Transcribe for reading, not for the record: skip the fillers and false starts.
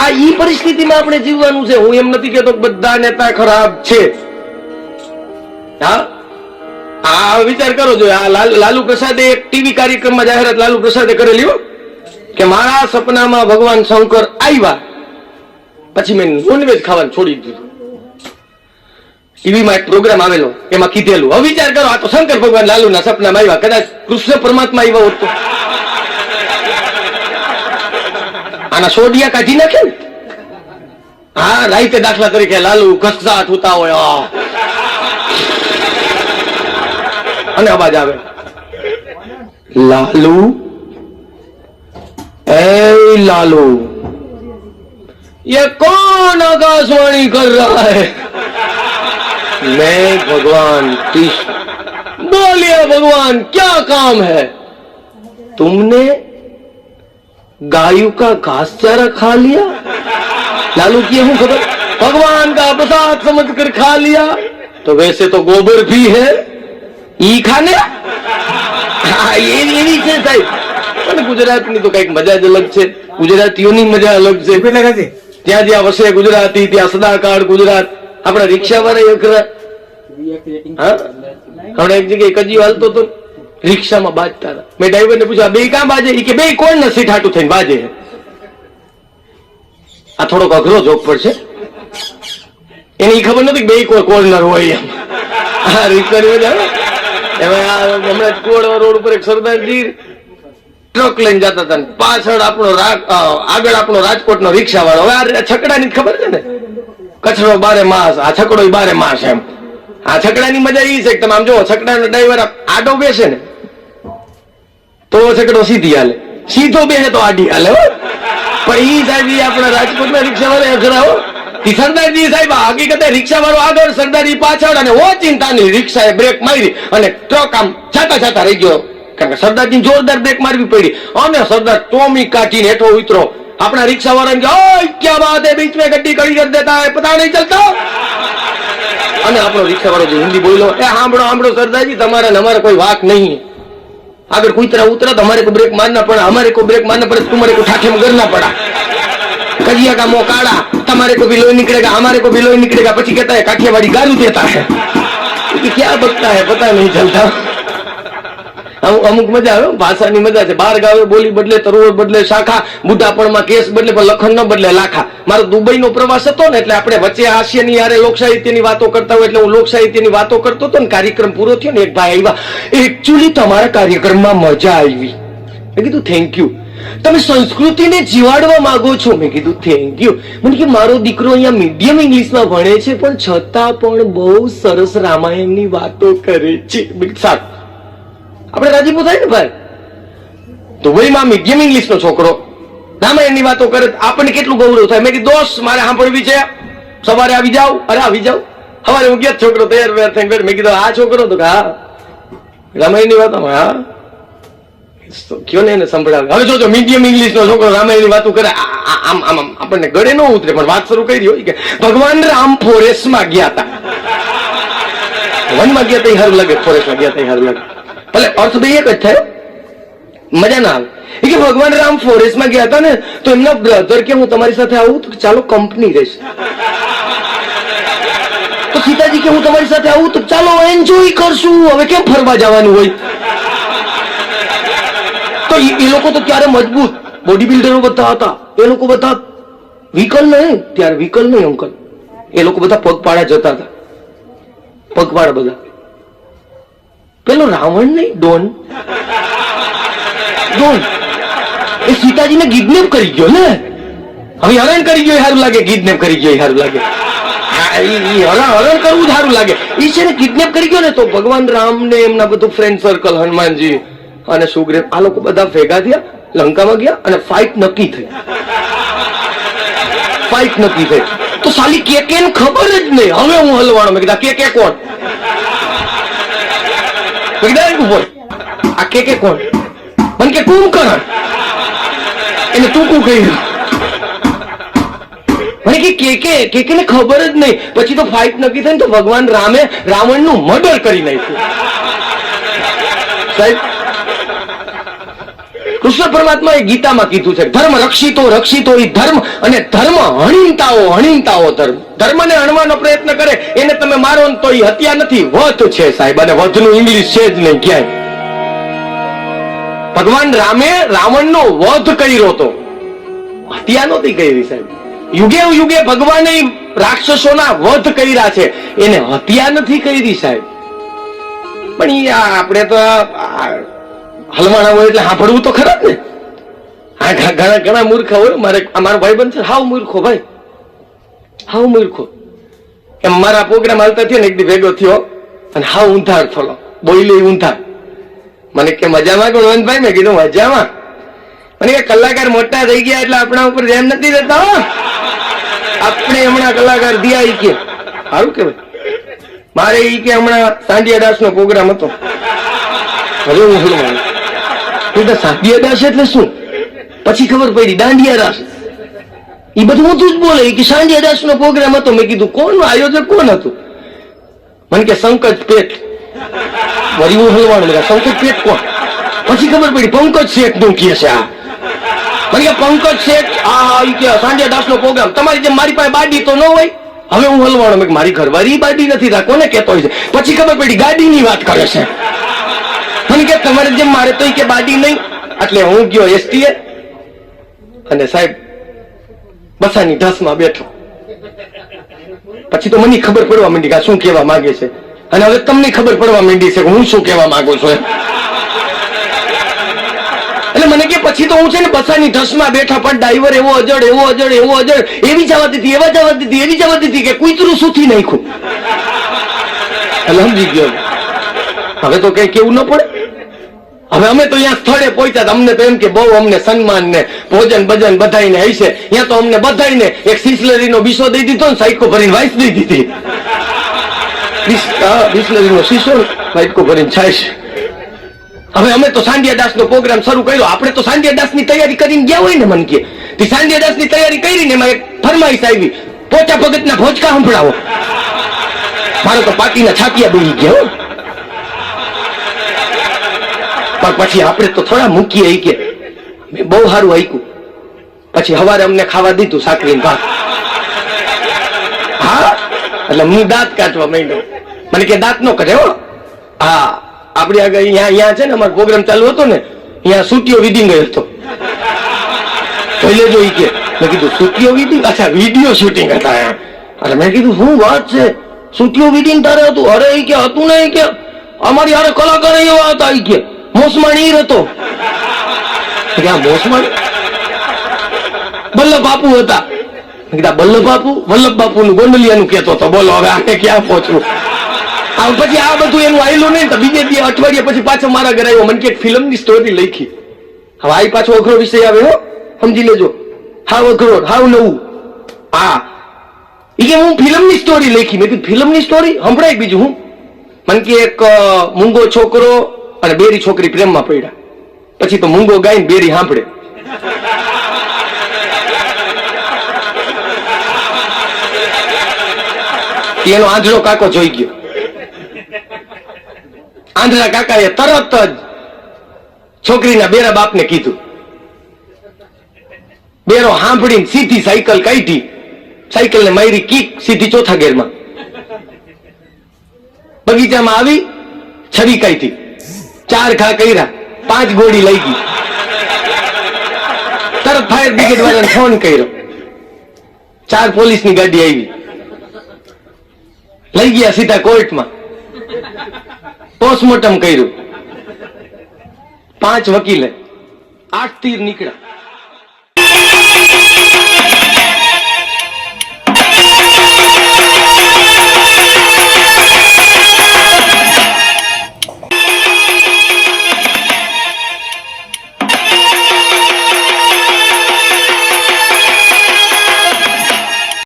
આ ઈ પરિસ્થિતિમાં આપણે જીવવાનું છે. હું એમ નથી કહેતો બધા નેતા ખરાબ છે. હા, વિચાર કરો જો આ લાલુ પ્રસાદે એક ટીવી કાર્યક્રમમાં જાહેરાત લાલુ પ્રસાદે કરેલી હો કે મારા સપનામાં ભગવાન શંકર આવ્યા પછી મેં નોનવેજ ખાવાનું છોડી દીધું. ટીવીમાં એક પ્રોગ્રામ આવેલો એમાં કીધેલું. હવે વિચાર કરો, આ તો શંકર ભગવાન લાલુના સપનામાં આવ્યા, કદાચ કૃષ્ણ પરમાત્મા આવ્યા હોત તો આના સોડિયા કાઢી નાખે ને. હા, રાઈતે દાખલા તરીકે લાલુ ઘસતા થતા હોય અને અવાજ આવે, લાલુ ए लालू ये कौन आकाशवाणी कर रहा है? मैं भगवान कृष्ण। बोलिए भगवान क्या काम है? तुमने गायों का घास चारा खा लिया? लालू की हूं खबर, भगवान का प्रसाद समझकर खा लिया तो वैसे तो गोबर भी है, ई खाने એવી છે સાહેબ. અને ગુજરાતની તો કઈક મજા જ અલગ છે, ગુજરાતીઓની મજા અલગ છે. જ્યાં જ્યાં વસે ગુજરાતી ત્યાં સદાકાળ ગુજરાત. આપણા રિક્ષા વાળા હમણાં એક જગ્યાએ કજીઓ હાલતો હતો, રિક્ષામાં બાજતા હતા. મેં ડ્રાઈવર ને પૂછ્યું, બે ક્યાં બાજે? કે બે કોણ નથી ઠાટું થઈને બાજે. આ થોડોક અઘરો જોક પડશે, એની ખબર નથી બે કોર્નર હોય એમ. હા, રિક્ષાની મજા હમણાં કોડ રોડ ઉપર એક સરદારજી ટ્રક લઈને જતા હતા, પાછળ આપણો આગળ આપણો રાજકોટનો રિક્ષા વાળો. હવે આ છકડાની ખબર છે ને, કચરો બારે માસ, આ છકડો બારે માસ એમ. આ છકડાની મજા એ છે કે તમે આમ જો છકડાનો ડ્રાઈવર આડો બેસે ને તો છકડો સીધી હાલે, સીધો બેસે તો આડી હાલે. પણ ઈ સાહેબ આપણા રાજકોટના રિક્ષા વાળા ખરા સરદારજી સાહેબ હકીકતે રિક્ષા વાળો આગળ, સરદારજી પાછળ, અને ઓ ચિંતાની રિક્ષાએ બ્રેક મારી અને ટ્રક આમ છાતા છાતા રહી ગયો, કારણ કે સરદારજી જોરદાર બ્રેક મારવી પડી અને સરદાર ટોમી કાઢીને હેઠો ઉતરો. આપણા રિક્ષા વાળા ક્યાં બાત હે, બીચ में गड्डी खड़ी कर देता है, पता नहीं चलता. અને આપણો રિક્ષા વાળો જે હિન્દી બોલ્યો, એ સાંભળો સરદારજી, તમારે અમારે કોઈ વાક નહીં, આગળ કુતરા ઉતરા તમારે को ब्रेक मारना पड़ा, हमारे को ब्रेक मारना पड़ा, तुम्हारे को ठाठे में करना पड़ा. कजिया का मुंह काड़ा, तुम्हारे को भी लोही निकलेगा, हमारे को भी लोही निकलेगा. પછી कहता है काठियावाड़ी गालू देता है. क्या बकता है पता नहीं चलता. અમુક મજા આવે, ભાષાની મજા છે. બાર ગાવે બોલી બદલે, તરોડ બદલે શાખા, બુઢાપણમાં કેસ બદલે પણ લખન ન બદલે લાખા. મારો દુબઈનો પ્રવાસ હતો ને, એટલે આપણે વચ્ચે હાસ્યની યારે લોક સાહિત્યની વાતો કરતા હોય એટલે હું લોક સાહિત્યની વાતો કરતો હતો ને. કાર્યક્રમ પૂરો થયો ને, એક ભાઈ આવ્યા, એકચ્યુઅલી તમારા કાર્યક્રમમાં મજા આવી. મેં કીધું થેન્ક યુ, તમે સંસ્કૃતિને જીવાડવા માંગો છો. મેં કીધું થેન્ક યુ. મને કે મારો દીકરો અહીંયા મીડિયમ ઇંગ્લિશમાં ભણે છે પણ છતાં પણ બહુ સરસ રામાયણની વાતો કરે છે. સારું, આપણે રાજીપો થાય ને ભાઈ. દુબઈમાં મીડિયમ ઇંગ્લિશ નો છોકરો રામાયણની વાતો કરે, આપણને કેટલું ગૌરવ થાય. મેં કીધું દોસ્ત મારે સાંભળવી છે, સવારે આવી જાવ. અરે આવી જાવ. સવારે હું ગયા, છોકરો તૈયાર થઈને. મેં કીધું આ છોકરો તો હા રામાયણની વાતો, હા કયો ને એને સંભળાવે. હવે જોજો, મીડિયમ ઇંગ્લિશ નો છોકરો રામાયણની વાતો કરે, આમ આમ આમ આપણને ગળે ન ઉતરે. પણ વાત શરૂ કરી હોય કે ભગવાન રામ ફોરેસ્ટમાં ગયા હતા, વનમાં ગયા ત્યાં સારું લાગે, ફોરેસ્ટમાં ગયા ત્યાં સારું લાગે. ભલે અર્થ બે એક જ થાય, મજા ના આવે. એ કે ભગવાન રામ ફોરેસ્ટમાં ગયા હતા ને તો એમના બ્રધર કે હું તમારી સાથે આવું તો ચાલો કંપની રહેશે. તો સીતાજી કે હું તમારી સાથે આવું તો ચાલો એન્જોય કરશું. હવે કેમ ફરવા જવાનું હોય? તો એ લોકો તો ત્યારે મજબૂત બોડી બિલ્ડરો બધા હતા. એ લોકો બધા વ્હીકલ નહીં, ત્યારે વ્હીકલ નહીં અંકલ, એ લોકો બધા પગપાળા જતા હતા, પગપાળા બધા. પેલો રાવણ નહીં, ડોન એ સીતાજીને કિડનેપ કરી ગયો ને. હવે હરણ કરી ગયો સારું લાગે, કિડનેપ કરી ગયો સારું લાગે. હરણ કરવું સારું લાગે. એ છે ને કિડનેપ કરી ગયો ને તો ભગવાન રામ ને એમના બધું ફ્રેન્ડ સર્કલ, હનુમાનજી અને સુગ્રીવ, આ લોકો બધા ભેગા થયા, લંકામાં ગયા અને ફાઇટ નક્કી થઈ. ફાઇટ નક્કી થઈ તો સાલી કે ખબર જ નહીં. હવે હું હલવાનો. મેં કીધા કે કોણ? આ કે કોણ? મને કે કુંભકર્ણ. એને ટૂંકું કહ્યું. મને કે ને ખબર જ નહીં. પછી તો ફાઇટ નક્કી થઈ તો ભગવાન રામે રાવણનું મર્ડર કરી નાખ્યું. સાહેબ કૃષ્ણ પરમાત્માએ ગીતામાં કીધું છે ધર્મ રક્ષિતો રક્ષિતો ઈ ધર્મ અને ધર્મ હણીનતાઓ ધર્મ. ધર્મને હણવાનો પ્રયત્ન કરે એને તમે મારો ને તો ઈ હત્યા નથી, વધ છે સાહેબ. અને વધનું ઇંગ્લિશ છે જ નહીં ક્યાંય. ભગવાન રામે રાવણનો વધ કર્યો હતો, હત્યા નહોતી કરી સાહેબ. યુગે યુગે ભગવાને રાક્ષસોના વધ કર્યા છે, એને હત્યા નથી કરી સાહેબ. પણ ઈ આપણે તો હલવાણા હોય એટલે સાંભળવું તો ખરા જ ને. ઘણા ઘણા મૂર્ખા હોય. મારો ભાઈબંધ છે હાવ મૂર્ખો ભાઈ, હાવ મૂર્ખો. એમ મારા પ્રોગ્રામ હાલતા થયો ને એક દી ભેગો થયો અને હાવ ઊંધાર થોલો બોલી ઊંધાર. મને કે મજામાં ગુણવંતભાઈ? મેં કીધું મજામાં. મને કે કલાકાર મોટા થઈ ગયા એટલે આપણા ઉપર ધ્યાન નથી દેતા. આપણે હમણાં કલાકાર દિયા ઈ કે સારું કેવાય. મારે ઈ કે હમણાં સાંડિયા દાસ નો પ્રોગ્રામ હતો. હવે હું હલવાનું સાંડિયા દાસ એટલે શું? પછી ખબર પડી દાંડિયા રાસ. એ બધું ઊંધું જ બોલે કે સાંડિયા દાસ નો પ્રોગ્રામ હતો. મેં કીધું કોણ આયોજક કોણ હતું? મને કે સંકજ પેટ. વળી હું હલવાનું સંકજ પેટ કોણ? પછી ખબર પડી પંકજ શેઠ નું કે છે આ. મને કે પંકજ શેઠ આ સાંડિયા દાસ નો પ્રોગ્રામ. તમારી જેમ મારી પાસે બાડી તો ન હોય. હવે હું હલવાનો. મેં મારી ઘરવાળી બાડી નથી, તા કોને કેતો હોય છે? પછી ખબર પડી ગાડીની વાત કરે છે. મને કે તમારે જેમ મારે તો કે બાડી નહીં. એટલે હું ગયો એસટીએ અને સાહેબ બસાની ઢસમાં બેઠો. પછી તો મને ખબર પડવા માંડી કે શું કહેવા માંગે છે. અને હવે તમને ખબર પડવા માંડી છે કે હું શું કહેવા માંગુ છું. એટલે મને કે પછી તો હું છે ને બસાની ઢસમાં બેઠા, પણ ડ્રાઈવર એવો અજડ એવી જવા દીધી, એવી જવા દીધી કે કૂતરું સૂથી નાખ્યું. એટલે સમજી ગયો. હવે તો કઈ કેવું ન પડે. હવે અમે તો અહીંયા સ્થળે પહોંચ્યા, અમને તો એમ કે બહુ અમને સન્માન ને ભોજન ભજન બધાઈને હશે. ત્યાં તો અમને બધાઈને એક સિસલરીનો બીસો દઈ દીધો ને સાઈકો ભરીને વાઈસ દઈ દીધી. બિસ્લરીનો શીશો વાઈકો ભરીને છાશ. હવે અમે તો સાંડિયા દાસ નો પ્રોગ્રામ શરૂ કર્યો. આપણે તો સાંડિયા દાસ ની તૈયારી કરીને ગયા હોય ને. મન કે સાંડિયા દાસ ની તૈયારી કરીને એમાં એક ફરમાઈશ આવી, પોચા ભગત ના ભોજકા સંભળાવો. મારો તો પાટીના છાપિયા બેસી ગયા. પણ પછી આપણે તો થોડા મૂકીએ કે મેં બહુ સારું આઈકું. પછી સવારે અમને ખાવા દીધું સાકરી ભાત. હા એટલે હું દાંત કાઢવા માંડ્યો. મને કે દાંત નો કરે હો. હા આપડે આગળ અહીંયા છે ને અમારો પ્રોગ્રામ ચાલુ હતો ને, અહીંયા સુટીઓ વિધિંગ હતો. પહેલે જો ઈ કે મેં કીધું સુટીઓ વિધિંગ? અચ્છા વિડીયો શૂટિંગ હતા. અરે મેં કીધું શું વાત છે, સુટીઓ વિધિંગ તારે હતું? અરે ઈ કે હતું ને, કે અમારી હારે કલાકાર એવા હતા. ઈ કે મોસમાણ ઈર હતો. મોસમાણ વલ્લભ બાપુ હતા. વલ્લભ બાપુ નું ગોંડલિયાનું કેતો હતો. બોલો હવે આને ક્યાં પહોંચવું? પછી આ બધું એનું આવેલું નહીં તો બીજે અઠવાડિયા પછી પાછો મારા ઘરે આવ્યો. મને કે ફિલ્મ ની સ્ટોરી લખી. હવે આ પાછો અઘરો વિષય આવે હો, સમજી લેજો. હાવ અઘરો, હાવ નવું. હા એ કે હું ફિલ્મ ની સ્ટોરી લખી. મેં કીધું ફિલ્મ ની સ્ટોરી સંભળાય. બીજું હું? મને કે એક મૂંગો છોકરો અને બેરી છોકરી પ્રેમમાં પડ્યા. પછી તો મૂંગો ગાઈને બેરી સાંભળે. એનો આંધળો કાકો જોઈ ગયો. આંધળા કાકાએ તરત જ છોકરીના બેરા બાપને કીધું. બેરો સાંભળીને સીધી સાયકલ કાઢી, સાયકલ ને મારી કીક, સીધી ચોથા ગેરમાં. બગીચામાં આવી છરી કાઢી, 4 ઘા કર્યા, 5 ગોળી લઈ ગઈ. તરત ફાયર બ્રિગેડ વાળાને ફોન કર્યો. 4 પોલીસની ગાડી આવી, લઈ ગયા સીધા કોર્ટમાં. પોસ્ટમોર્ટમ કર્યું. 5 વકીલે 8 તીર નીકળ્યા.